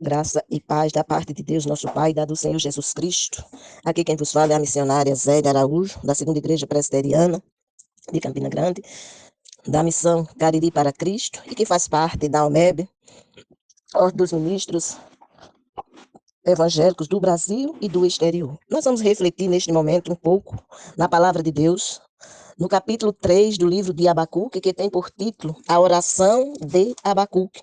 Graça e paz da parte de Deus, nosso Pai, e da do Senhor Jesus Cristo. Aqui quem vos fala é a missionária Zélia Araújo, da Segunda Igreja Presbiteriana de Campina Grande, da missão Cariri para Cristo, e que faz parte da OMEB, Ordem dos Ministros Evangélicos do Brasil e do exterior. Nós vamos refletir neste momento um pouco na palavra de Deus, no capítulo 3 do livro de Abacuque, que tem por título A Oração de Abacuque.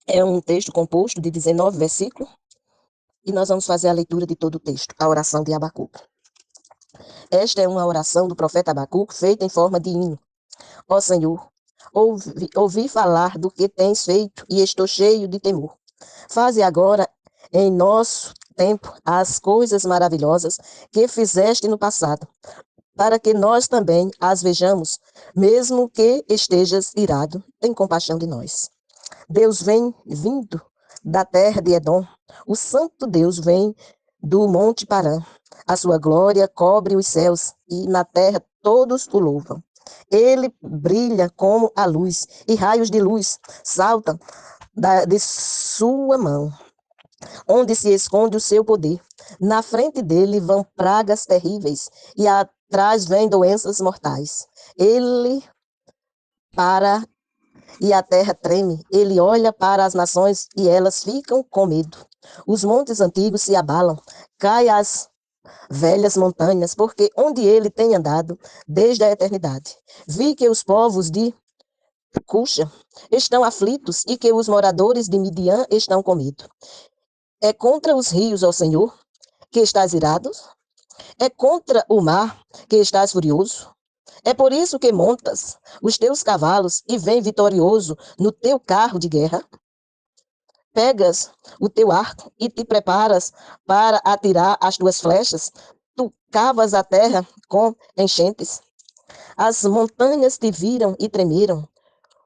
É um texto composto de 19 versículos, e nós vamos fazer a leitura de todo o texto, a oração de Abacuque. Esta é uma oração do profeta Abacuque, feita em forma de hino. Ó Senhor, ouvi falar do que tens feito e estou cheio de temor. Faze agora em nosso tempo as coisas maravilhosas que fizeste no passado, para que nós também as vejamos, mesmo que estejas irado, tem compaixão de nós. Deus vem vindo da terra de Edom, o santo Deus vem do monte Parã. A sua glória cobre os céus e na terra todos o louvam. Ele brilha como a luz e raios de luz saltam de sua mão, onde se esconde o seu poder. Na frente dele vão pragas terríveis e atrás vêm doenças mortais. Ele para e a terra treme. Ele olha para as nações e elas ficam com medo. Os montes antigos se abalam, caem as velhas montanhas, porque onde ele tem andado desde a eternidade. Vi que os povos de Cuxa estão aflitos e que os moradores de Midian estão com medo. É contra os rios, ó Senhor, que estás irado? É contra o mar que estás furioso? É por isso que montas os teus cavalos e vem vitorioso no teu carro de guerra? Pegas o teu arco e te preparas para atirar as tuas flechas? Tu cavas a terra com enchentes. As montanhas te viram e tremeram.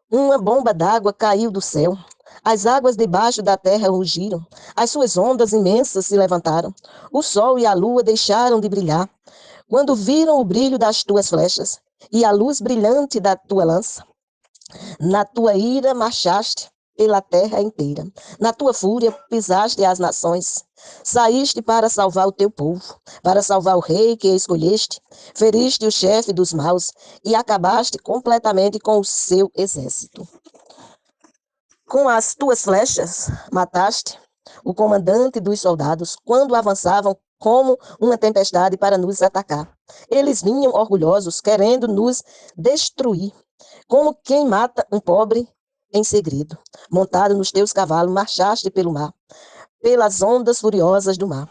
Uma bomba d'água caiu do céu. As águas debaixo da terra rugiram. As suas ondas imensas se levantaram. O sol e a lua deixaram de brilhar. Quando viram o brilho das tuas flechas e a luz brilhante da tua lança, na tua ira marchaste pela terra inteira. Na tua fúria pisaste as nações. Saíste para salvar o teu povo, para salvar o rei que escolheste. Feriste o chefe dos maus e acabaste completamente com o seu exército. Com as tuas flechas mataste o comandante dos soldados quando avançavam como uma tempestade para nos atacar. Eles vinham orgulhosos, querendo nos destruir, como quem mata um pobre em segredo. Montado nos teus cavalos, marchaste pelo mar, pelas ondas furiosas do mar.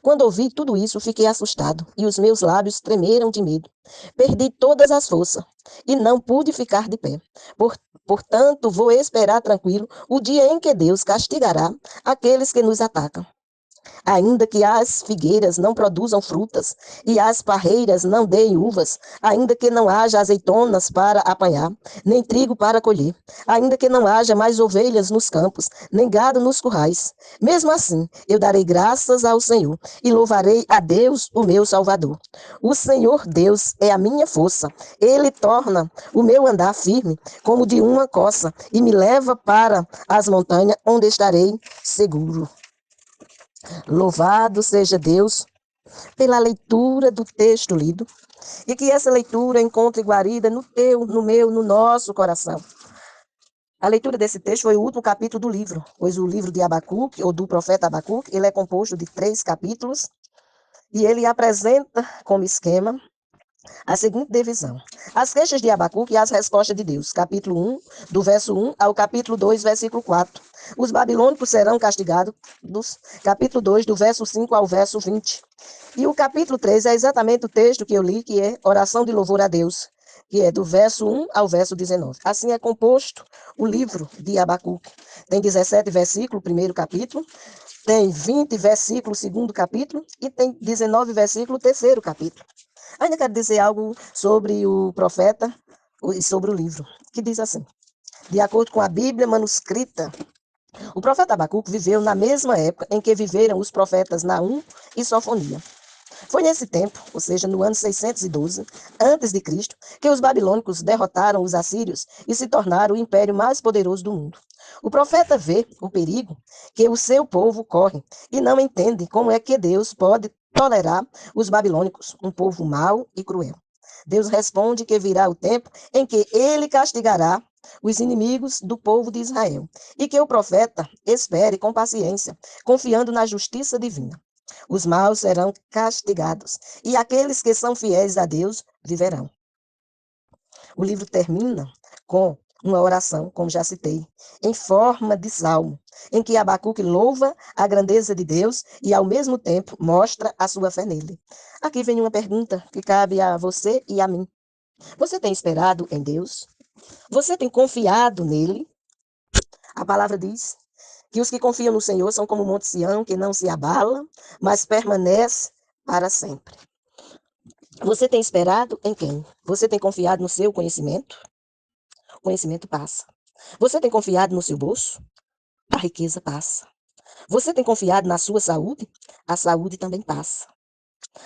Quando ouvi tudo isso, fiquei assustado e os meus lábios tremeram de medo. Perdi todas as forças e não pude ficar de pé. Portanto, vou esperar tranquilo o dia em que Deus castigará aqueles que nos atacam. Ainda que as figueiras não produzam frutas e as parreiras não deem uvas, ainda que não haja azeitonas para apanhar, nem trigo para colher, ainda que não haja mais ovelhas nos campos, nem gado nos currais, mesmo assim eu darei graças ao Senhor e louvarei a Deus, o meu Salvador. O Senhor Deus é a minha força, ele torna o meu andar firme como de uma coça e me leva para as montanhas onde estarei seguro. Louvado seja Deus pela leitura do texto lido e que essa leitura encontre guarida no teu, no meu, no nosso coração. A leitura desse texto foi o último capítulo do livro, pois o livro de Abacuque, ou do profeta Abacuque, ele é composto de 3 capítulos e ele apresenta como esquema a seguinte divisão: as queixas de Abacuque e as respostas de Deus. Capítulo 1, do verso 1 ao capítulo 2, versículo 4. Os babilônicos serão castigados. Capítulo 2, do verso 5 ao verso 20. E o capítulo 3 é exatamente o texto que eu li, que é oração de louvor a Deus, que é do verso 1 ao verso 19. Assim é composto o livro de Abacuque. Tem 17 versículos, primeiro capítulo. Tem 20 versículos, segundo capítulo. E tem 19 versículos, terceiro capítulo. Ainda quero dizer algo sobre o profeta e sobre o livro, que diz assim: de acordo com a Bíblia manuscrita, o profeta Abacuque viveu na mesma época em que viveram os profetas Naum e Sofonia. Foi nesse tempo, ou seja, no ano 612 a.C., que os babilônicos derrotaram os assírios e se tornaram o império mais poderoso do mundo. O profeta vê o perigo que o seu povo corre e não entende como é que Deus pode tolerar os babilônicos, um povo mau e cruel. Deus responde que virá o tempo em que ele castigará os inimigos do povo de Israel e que o profeta espere com paciência, confiando na justiça divina. Os maus serão castigados e aqueles que são fiéis a Deus viverão. O livro termina com uma oração, como já citei, em forma de salmo, em que Abacuque louva a grandeza de Deus e, ao mesmo tempo, mostra a sua fé nele. Aqui vem uma pergunta que cabe a você e a mim. Você tem esperado em Deus? Você tem confiado nele? A palavra diz que os que confiam no Senhor são como o Monte Sião, que não se abala, mas permanece para sempre. Você tem esperado em quem? Você tem confiado no seu conhecimento? O conhecimento passa. Você tem confiado no seu bolso? A riqueza passa. Você tem confiado na sua saúde? A saúde também passa.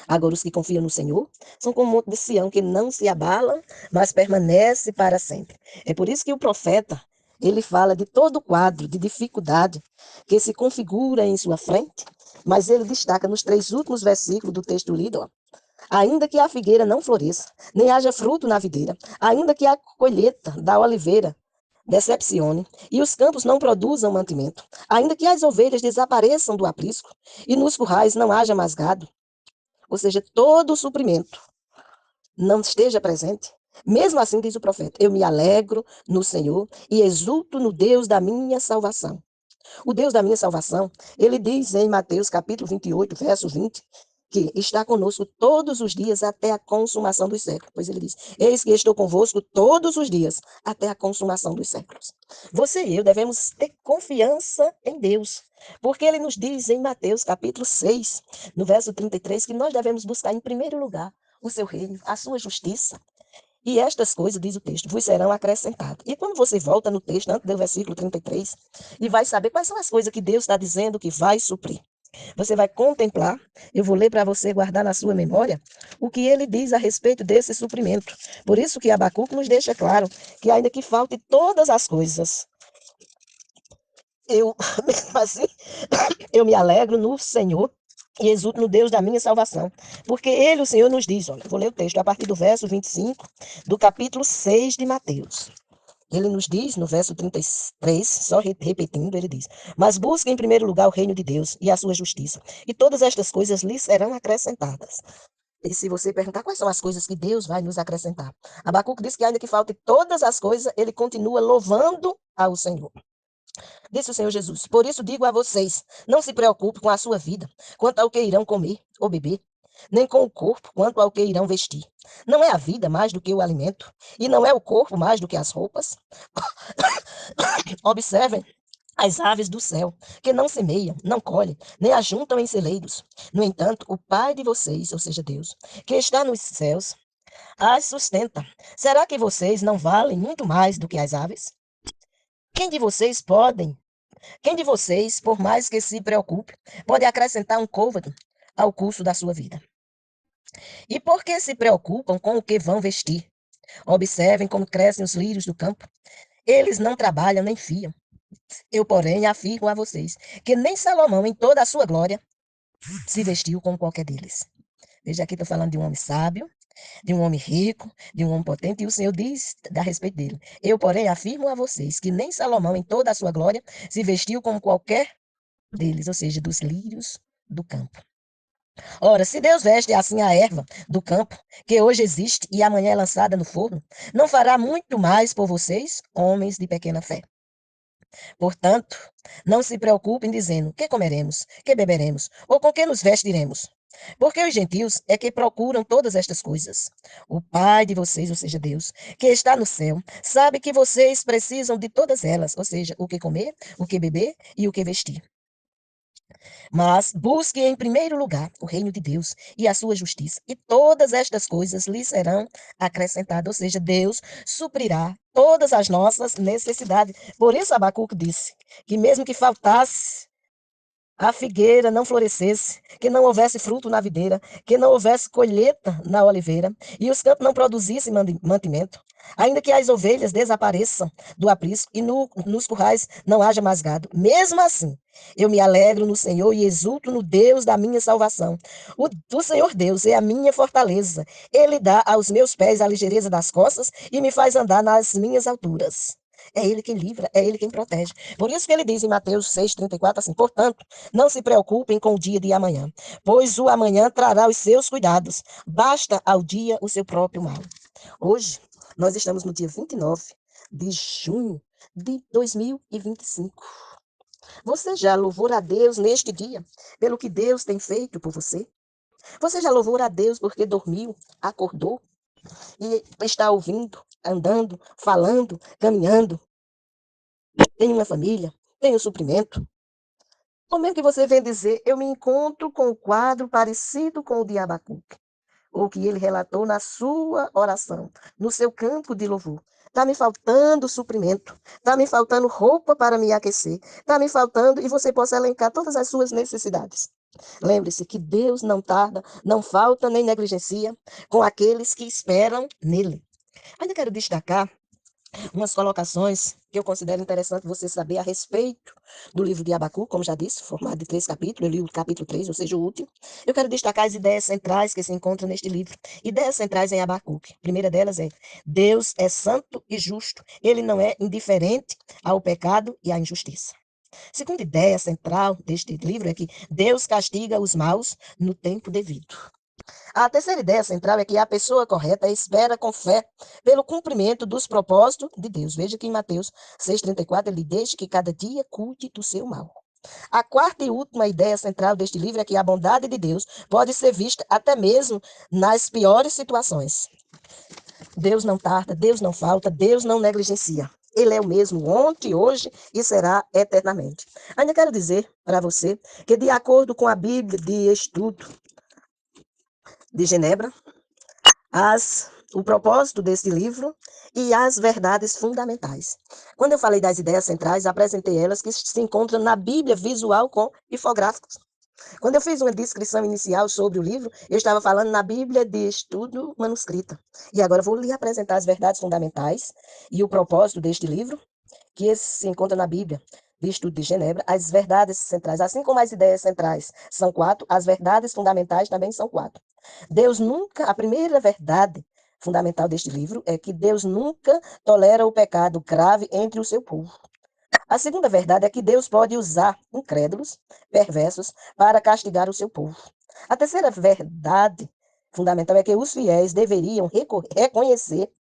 Agora, os que confiam no Senhor são como o monte de Sião, que não se abala, mas permanece para sempre. É por isso que o profeta, ele fala de todo o quadro de dificuldade que se configura em sua frente, mas ele destaca nos 3 últimos versículos do texto lido, ó, ainda que a figueira não floresça, nem haja fruto na videira, ainda que a colheita da oliveira decepcione, e os campos não produzam mantimento, ainda que as ovelhas desapareçam do aprisco, e nos currais não haja mais gado, ou seja, todo o suprimento não esteja presente, mesmo assim, diz o profeta, eu me alegro no Senhor e exulto no Deus da minha salvação. O Deus da minha salvação, ele diz em Mateus capítulo 28, verso 20, que está conosco todos os dias até a consumação dos séculos. Pois ele diz, eis que estou convosco todos os dias até a consumação dos séculos. Você e eu devemos ter confiança em Deus, porque ele nos diz em Mateus capítulo 6, no verso 33, que nós devemos buscar em primeiro lugar o seu reino, a sua justiça. E estas coisas, diz o texto, vos serão acrescentadas. E quando você volta no texto, antes do versículo 33, e vai saber quais são as coisas que Deus está dizendo que vai suprir. Você vai contemplar, eu vou ler para você guardar na sua memória, o que ele diz a respeito desse suprimento. Por isso que Abacuque nos deixa claro que ainda que falte todas as coisas, eu, mesmo assim, eu me alegro no Senhor e exulto no Deus da minha salvação. Porque ele, o Senhor, nos diz, olha, vou ler o texto a partir do verso 25 do capítulo 6 de Mateus. Ele nos diz, no verso 33, só repetindo, ele diz, mas busque em primeiro lugar o reino de Deus e a sua justiça, e todas estas coisas lhe serão acrescentadas. E se você perguntar quais são as coisas que Deus vai nos acrescentar, Abacuque diz que ainda que falte todas as coisas, ele continua louvando ao Senhor. Disse o Senhor Jesus, por isso digo a vocês, não se preocupe com a sua vida, quanto ao que irão comer ou beber, nem com o corpo, quanto ao que irão vestir. Não é a vida mais do que o alimento, e não é o corpo mais do que as roupas? Observem as aves do céu, que não semeiam, não colhem, nem ajuntam em celeiros. No entanto, o Pai de vocês, ou seja, Deus, que está nos céus, as sustenta. Será que vocês não valem muito mais do que as aves? Quem de vocês podem Quem de vocês, por mais que se preocupe, pode acrescentar um côvado ao curso da sua vida? E por que se preocupam com o que vão vestir? Observem como crescem os lírios do campo. Eles não trabalham nem fiam. Eu, porém, afirmo a vocês que nem Salomão, em toda a sua glória, se vestiu como qualquer deles. Veja, aqui estou falando de um homem sábio, de um homem rico, de um homem potente, e o Senhor diz a respeito dele. Eu, porém, afirmo a vocês que nem Salomão, em toda a sua glória, se vestiu como qualquer deles, ou seja, dos lírios do campo. Ora, se Deus veste assim a erva do campo, que hoje existe e amanhã é lançada no forno, não fará muito mais por vocês, homens de pequena fé. Portanto, não se preocupem dizendo: que comeremos, que beberemos, ou com que nos vestiremos. Porque os gentios é que procuram todas estas coisas. O Pai de vocês, ou seja, Deus, que está no céu, sabe que vocês precisam de todas elas, ou seja, o que comer, o que beber e o que vestir. Mas busque em primeiro lugar o reino de Deus e a sua justiça, e todas estas coisas lhe serão acrescentadas, ou seja, Deus suprirá todas as nossas necessidades. Por isso Abacuque disse que mesmo que faltasse a figueira não florescesse, que não houvesse fruto na videira, que não houvesse colheita na oliveira, e os campos não produzissem mantimento, ainda que as ovelhas desapareçam do aprisco e nos currais não haja mais gado. Mesmo assim, eu me alegro no Senhor e exulto no Deus da minha salvação. O Senhor Deus é a minha fortaleza. Ele dá aos meus pés a ligeireza das costas e me faz andar nas minhas alturas. É Ele quem livra, é Ele quem protege. Por isso que ele diz em Mateus 6,34 assim: portanto, não se preocupem com o dia de amanhã, pois o amanhã trará os seus cuidados. Basta ao dia o seu próprio mal. Hoje, nós estamos no dia 29 de junho de 2025. Você já louvou a Deus neste dia pelo que Deus tem feito por você? Você já louvou a Deus porque dormiu, acordou e está ouvindo, andando, falando, caminhando? Tem uma família, tem um suprimento. Como é que você vem dizer, eu me encontro com um quadro parecido com o de Abacuque, ou que ele relatou na sua oração, no seu campo de louvor? Está me faltando suprimento, está me faltando roupa para me aquecer, está me faltando, e você possa elencar todas as suas necessidades. Lembre-se que Deus não tarda, não falta nem negligencia com aqueles que esperam nele. Ainda quero destacar umas colocações que eu considero interessante você saber a respeito do livro de Abacu, como já disse, formado de 3 capítulos, eu li o capítulo 3, ou seja, o último. Eu quero destacar as ideias centrais que se encontram neste livro. Ideias centrais em Abacuque. A primeira delas é: Deus é santo e justo, ele não é indiferente ao pecado e à injustiça. Segunda ideia central deste livro é que Deus castiga os maus no tempo devido. A terceira ideia central é que a pessoa correta espera com fé pelo cumprimento dos propósitos de Deus. Veja que em Mateus 6,34 ele deixa que cada dia cuide do seu mal. A quarta e última ideia central deste livro é que a bondade de Deus pode ser vista até mesmo nas piores situações. Deus não tarda, Deus não falta, Deus não negligencia. Ele é o mesmo ontem, hoje e será eternamente. Ainda quero dizer para você que, de acordo com a Bíblia de Estudo de Genebra, o propósito desse livro e as verdades fundamentais. Quando eu falei das ideias centrais, apresentei elas que se encontram na Bíblia visual com infográficos. Quando eu fiz uma descrição inicial sobre o livro, eu estava falando na Bíblia de Estudo manuscrita. E agora eu vou lhe apresentar as verdades fundamentais e o propósito deste livro, que se encontra na Bíblia de Estudo de Genebra. As verdades centrais, assim como as ideias centrais são 4, as verdades fundamentais também são 4. Deus nunca, a primeira verdade fundamental deste livro é que Deus nunca tolera o pecado grave entre o seu povo. A segunda verdade é que Deus pode usar incrédulos, perversos, para castigar o seu povo. A terceira verdade fundamental é que os fiéis deveriam reconhecer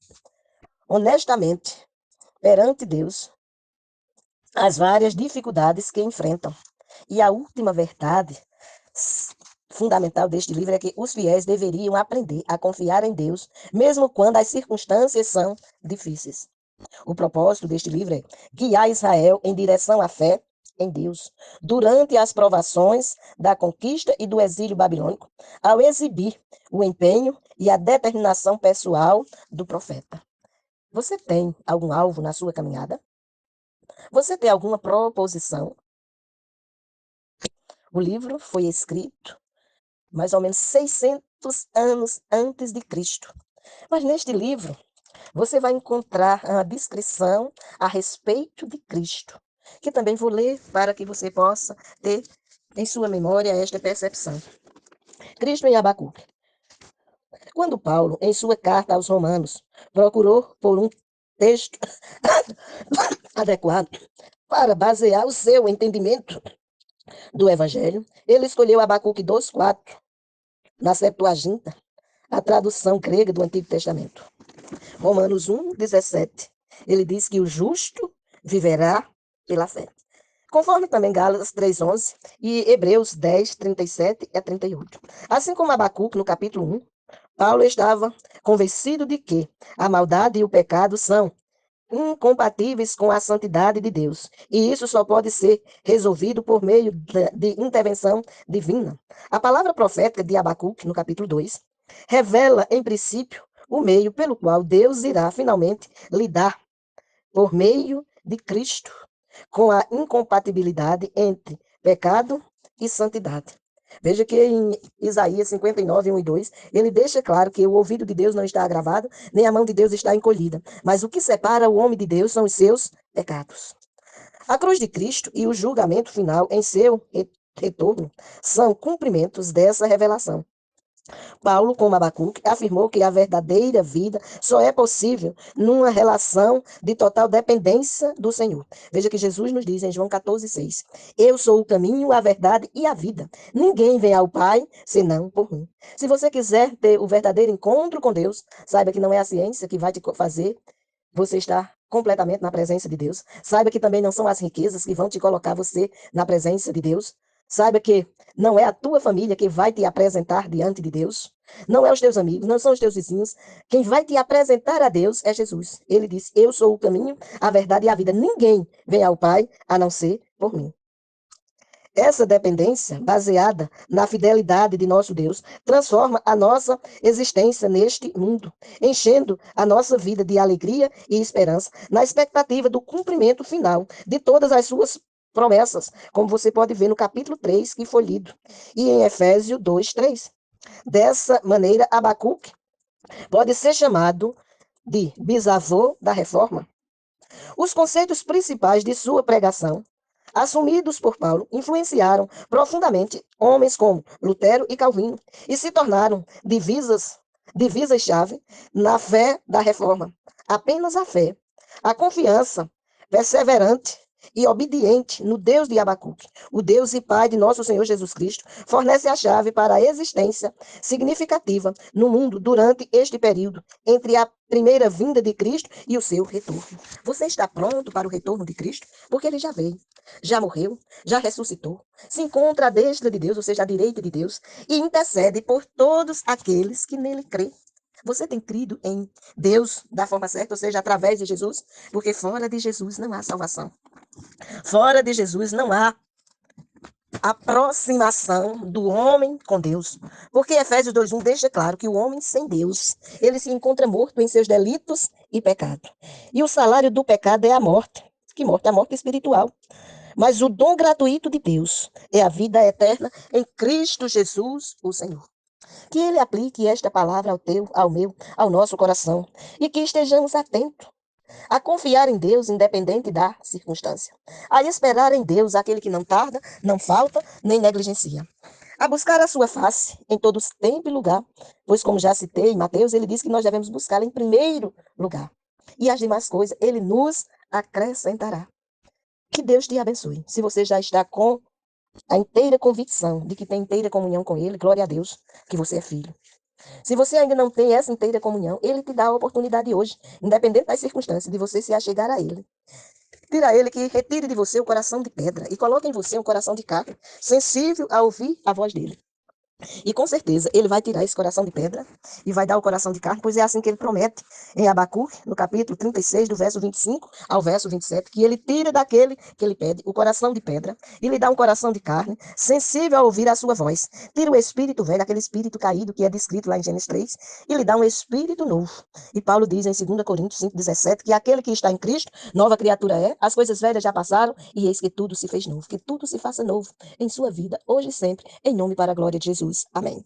honestamente perante Deus as várias dificuldades que enfrentam. E a última verdade fundamental deste livro é que os fiéis deveriam aprender a confiar em Deus, mesmo quando as circunstâncias são difíceis. O propósito deste livro é guiar Israel em direção à fé em Deus, durante as provações da conquista e do exílio babilônico, ao exibir o empenho e a determinação pessoal do profeta. Você tem algum alvo na sua caminhada? Você tem alguma proposição? O livro foi escrito mais ou menos 600 anos antes de Cristo. Mas neste livro, você vai encontrar a descrição a respeito de Cristo, que também vou ler para que você possa ter em sua memória esta percepção. Cristo em Abacuque. Quando Paulo, em sua carta aos Romanos, procurou por um texto adequado para basear o seu entendimento do Evangelho, ele escolheu Abacuque 2,4, na Septuaginta, a tradução grega do Antigo Testamento. Romanos 1,17. Ele diz que o justo viverá pela fé. Conforme também Gálatas 3,11 e Hebreus 10:37 a 38. Assim como Abacuque, no capítulo 1, Paulo estava convencido de que a maldade e o pecado são incompatíveis com a santidade de Deus. E isso só pode ser resolvido por meio de intervenção divina. A palavra profética de Abacuque, no capítulo 2, revela, em princípio, o meio pelo qual Deus irá finalmente lidar, por meio de Cristo, com a incompatibilidade entre pecado e santidade. Veja que em Isaías 59, 1 e 2, ele deixa claro que o ouvido de Deus não está agravado, nem a mão de Deus está encolhida. Mas o que separa o homem de Deus são os seus pecados. A cruz de Cristo e o julgamento final em seu retorno são cumprimentos dessa revelação. Paulo, como Abacuque, afirmou que a verdadeira vida só é possível numa relação de total dependência do Senhor. Veja que Jesus nos diz em João 14,6: Eu sou o caminho, a verdade e a vida. Ninguém vem ao Pai senão por mim. Se você quiser ter o verdadeiro encontro com Deus, saiba que não é a ciência que vai te fazer você estar completamente na presença de Deus. Saiba que também não são as riquezas que vão te colocar você na presença de Deus. Saiba que não é a tua família que vai te apresentar diante de Deus. Não é os teus amigos, não são os teus vizinhos. Quem vai te apresentar a Deus é Jesus. Ele disse: Eu sou o caminho, a verdade e a vida. Ninguém vem ao Pai a não ser por mim. Essa dependência, baseada na fidelidade de nosso Deus, transforma a nossa existência neste mundo, enchendo a nossa vida de alegria e esperança, na expectativa do cumprimento final de todas as suas promessas, como você pode ver no capítulo 3, que foi lido, e em Efésios 2, 3. Dessa maneira, Abacuque pode ser chamado de bisavô da reforma. Os conceitos principais de sua pregação, assumidos por Paulo, influenciaram profundamente homens como Lutero e Calvino e se tornaram divisas-chave na fé da reforma. Apenas a fé, a confiança perseverante e obediente no Deus de Abacuque, o Deus e Pai de nosso Senhor Jesus Cristo, fornece a chave para a existência significativa no mundo durante este período, entre a primeira vinda de Cristo e o seu retorno. Você está pronto para o retorno de Cristo? Porque ele já veio, já morreu, já ressuscitou, se encontra à destra de Deus, ou seja, à direita de Deus, e intercede por todos aqueles que nele crêem. Você tem crido em Deus da forma certa, ou seja, através de Jesus? Porque fora de Jesus não há salvação. Fora de Jesus não há aproximação do homem com Deus. Porque Efésios 2:1 deixa claro que o homem sem Deus, ele se encontra morto em seus delitos e pecado. E o salário do pecado é a morte. Que morte? A morte espiritual. Mas o dom gratuito de Deus é a vida eterna em Cristo Jesus, o Senhor. Que ele aplique esta palavra ao teu, ao meu, ao nosso coração. E que estejamos atentos a confiar em Deus, independente da circunstância. A esperar em Deus, aquele que não tarda, não falta, nem negligencia. A buscar a sua face em todo tempo e lugar, pois, como já citei em Mateus, ele diz que nós devemos buscá-la em primeiro lugar. E as demais coisas ele nos acrescentará. Que Deus te abençoe. Se você já está com a inteira convicção de que tem inteira comunhão com ele, glória a Deus, que você é filho. Se você ainda não tem essa inteira comunhão, ele te dá a oportunidade hoje, independente das circunstâncias, de você se achegar a ele. Tira a ele que retire de você o coração de pedra e coloque em você um coração de carne, sensível a ouvir a voz dele. E com certeza ele vai tirar esse coração de pedra e vai dar o coração de carne, pois é assim que ele promete em Abacuque, no capítulo 36, do verso 25 ao verso 27, que ele tira daquele que ele pede o coração de pedra e lhe dá um coração de carne, sensível a ouvir a sua voz. Tira o espírito velho, aquele espírito caído que é descrito lá em Gênesis 3, e lhe dá um espírito novo. E Paulo diz em 2 Coríntios 5,17 que aquele que está em Cristo, nova criatura é, as coisas velhas já passaram e eis que tudo se fez novo. Que tudo se faça novo em sua vida, hoje e sempre, em nome para a glória de Jesus. Amém.